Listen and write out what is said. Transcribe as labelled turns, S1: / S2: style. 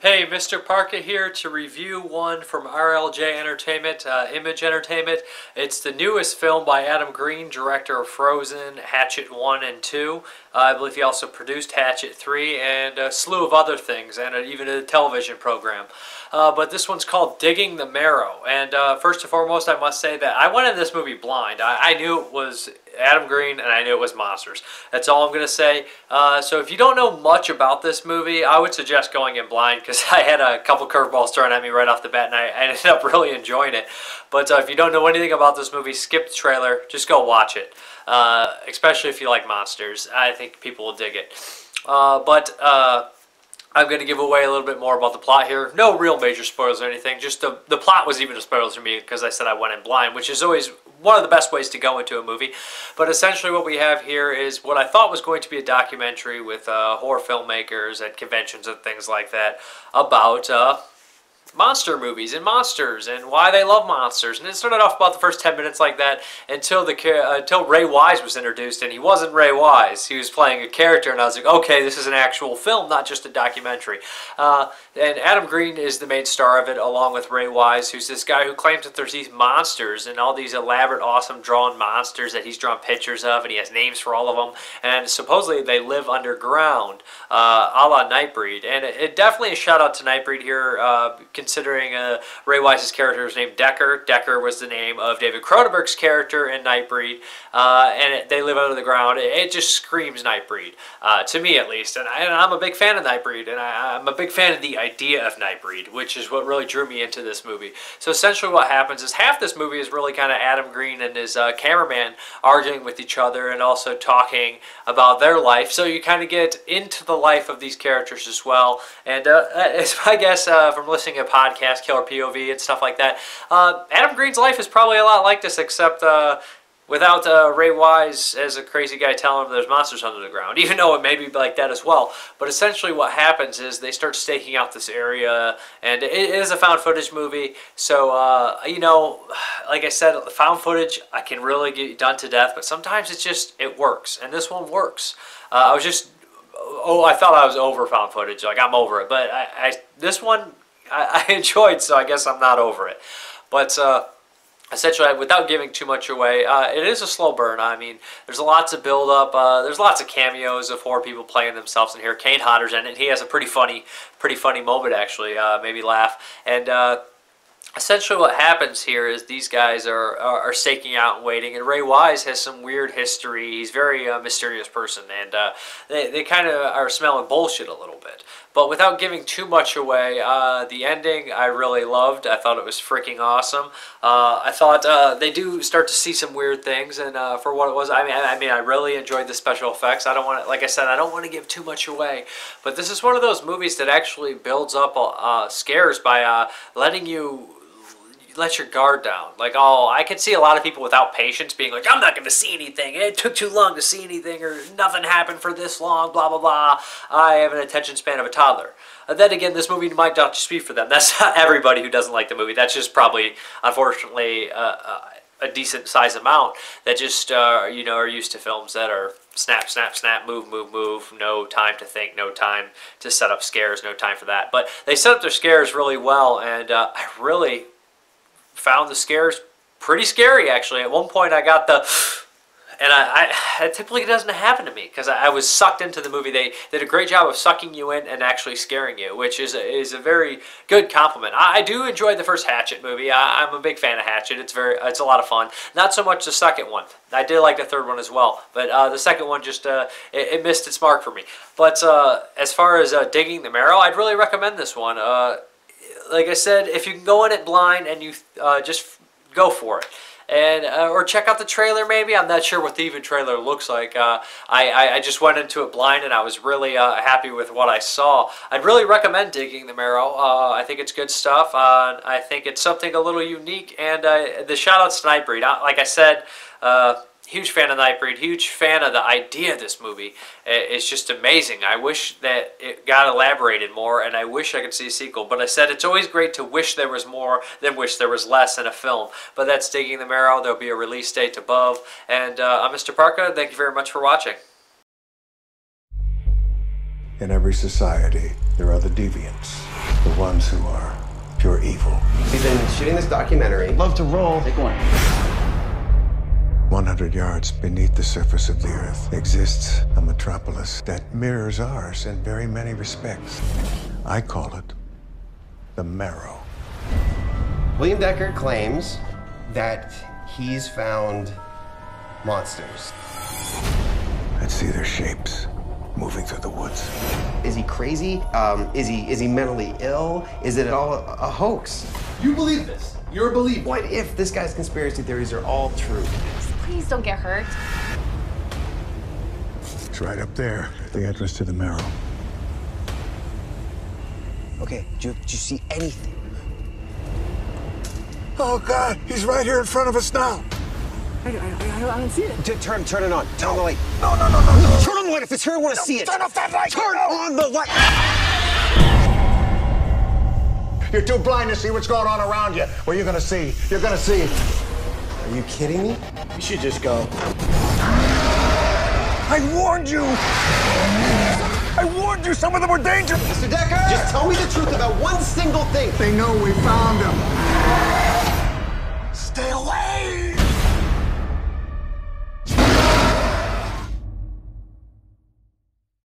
S1: Hey, Mrparka here to review one from RLJ Entertainment, Image Entertainment. It's the newest film by Adam Green, director of Frozen, Hatchet 1 and 2. I believe he also produced Hatchet 3 and a slew of other things, and even a television program. But this one's called Digging the Marrow. And first and foremost, I must say that I went into this movie blind. I knew it was Adam Green, and I knew it was monsters. That's all I'm going to say. So if you don't know much about this movie, I would suggest going in blind, because I had a couple curveballs thrown at me right off the bat, and I ended up really enjoying it. But if you don't know anything about this movie, skip the trailer. Just go watch it. Especially if you like monsters. I think people will dig it. I'm going to give away a little bit more about the plot here. No real major spoilers or anything. Just the plot was even a spoiler to me because I said I went in blind, which is always one of the best ways to go into a movie. But essentially what we have here is what I thought was going to be a documentary with horror filmmakers at conventions and things like that about monster movies and monsters and why they love monsters. And it started off about the first 10 minutes like that until Ray Wise was introduced, and he wasn't Ray Wise. He was playing a character, and I was like, okay, this is an actual film, not just a documentary. And Adam Green is the main star of it, along with Ray Wise, who's this guy who claims that there's these monsters and all these elaborate, awesome drawn monsters that he's drawn pictures of, and he has names for all of them. And supposedly they live underground, a la Nightbreed. And it definitely a shout out to Nightbreed here, considering Ray Wise's character was named Dekker. Dekker was the name of David Cronenberg's character in Nightbreed, and they live under the ground. It just screams Nightbreed, to me at least. And I'm a big fan of Nightbreed, and I'm a big fan of the idea of Nightbreed, which is what really drew me into this movie. So essentially what happens is half this movie is really kind of Adam Green and his cameraman arguing with each other and also talking about their life. So you kind of get into the life of these characters as well. And I guess from listening to podcast, Killer POV, and stuff like that, Adam Green's life is probably a lot like this, except without Ray Wise as a crazy guy telling him there's monsters under the ground, even though it may be like that as well. But essentially what happens is they start staking out this area, and it is a found footage movie. So, you know, like I said, found footage, I can really get done to death, but sometimes it works, and this one works. I thought I was over found footage, like I'm over it, but this one, I enjoyed, so I guess I'm not over it. But essentially, without giving too much away, it is a slow burn. I mean, there's lots of build-up. There's lots of cameos of horror people playing themselves in here. Kane Hodder's in it. He has a pretty funny moment, actually. Made me laugh. And essentially what happens here is these guys are staking out and waiting, and Ray Wise has some weird history. He's a very mysterious person, and they kind of are smelling bullshit a little bit. But without giving too much away, the ending I really loved. I thought it was freaking awesome. I thought they do start to see some weird things, and for what it was, I mean, I really enjoyed the special effects. I don't want to, like I said, I don't want to give too much away. But this is one of those movies that actually builds up scares by letting you let your guard down. Like, oh, I can see a lot of people without patience being like, I'm not going to see anything. It took too long to see anything, or nothing happened for this long, blah, blah, blah. I have an attention span of a toddler. Then again, this movie might not just be for them. That's not everybody who doesn't like the movie. That's just probably, unfortunately, a decent size amount that just, you know, are used to films that are snap, snap, snap, move, move, move, no time to think, no time to set up scares, no time for that. But they set up their scares really well, and I really found the scares pretty scary, actually. At one point I got the, and it typically doesn't happen to me because I was sucked into the movie. They did a great job of sucking you in and actually scaring you, which is a very good compliment. I do enjoy the first Hatchet movie. I'm a big fan of Hatchet. It's a lot of fun. Not so much the second one. I did like the third one as well, but the second one just it missed its mark for me. But as far as Digging the Marrow, I'd really recommend this one. Like I said, if you can go in it blind and you just go for it. And or check out the trailer maybe. I'm not sure what the even trailer looks like. I just went into it blind, and I was really happy with what I saw. I'd really recommend Digging the Marrow. I think it's good stuff. I think it's something a little unique. And the shout-outs to Nightbreed. Like I said, huge fan of Nightbreed, huge fan of the idea of this movie. It's just amazing. I wish that it got elaborated more, and I wish I could see a sequel. But I said it's always great to wish there was more than wish there was less in a film. But that's Digging the Marrow. There'll be a release date above. And I'm Mrparka. Thank you very much for watching.
S2: In every society, there are the deviants, the ones who are pure evil.
S3: We've been shooting this documentary.
S4: Love to roll. Take one.
S2: 100 yards beneath the surface of the earth exists a metropolis that mirrors ours in very many respects. I call it the Marrow.
S3: William Dekker claims that he's found monsters.
S2: I'd see their shapes moving through the woods.
S3: Is he crazy? Is he mentally ill? Is it all a hoax?
S4: You believe this? You're a believer.
S3: What if this guy's conspiracy theories are all true?
S5: Please don't get hurt.
S2: It's right up there, the entrance to the Marrow.
S3: Okay, did you see anything?
S2: Oh, God, he's right here in front of us now.
S5: I don't see it.
S3: Turn it on. Turn on the light.
S2: No.
S3: Turn on the light if it's here. I want to see it.
S2: Turn off that light!
S3: Turn on the light.
S2: You're too blind to see what's going on around you. Well, you're gonna see. You're gonna see.
S3: Are you kidding me?
S4: You should just go.
S2: I warned you! I warned you! Some of them were dangerous!
S3: Mr. Dekker! Just tell me the truth about one single thing.
S2: They know we found him. Stay away!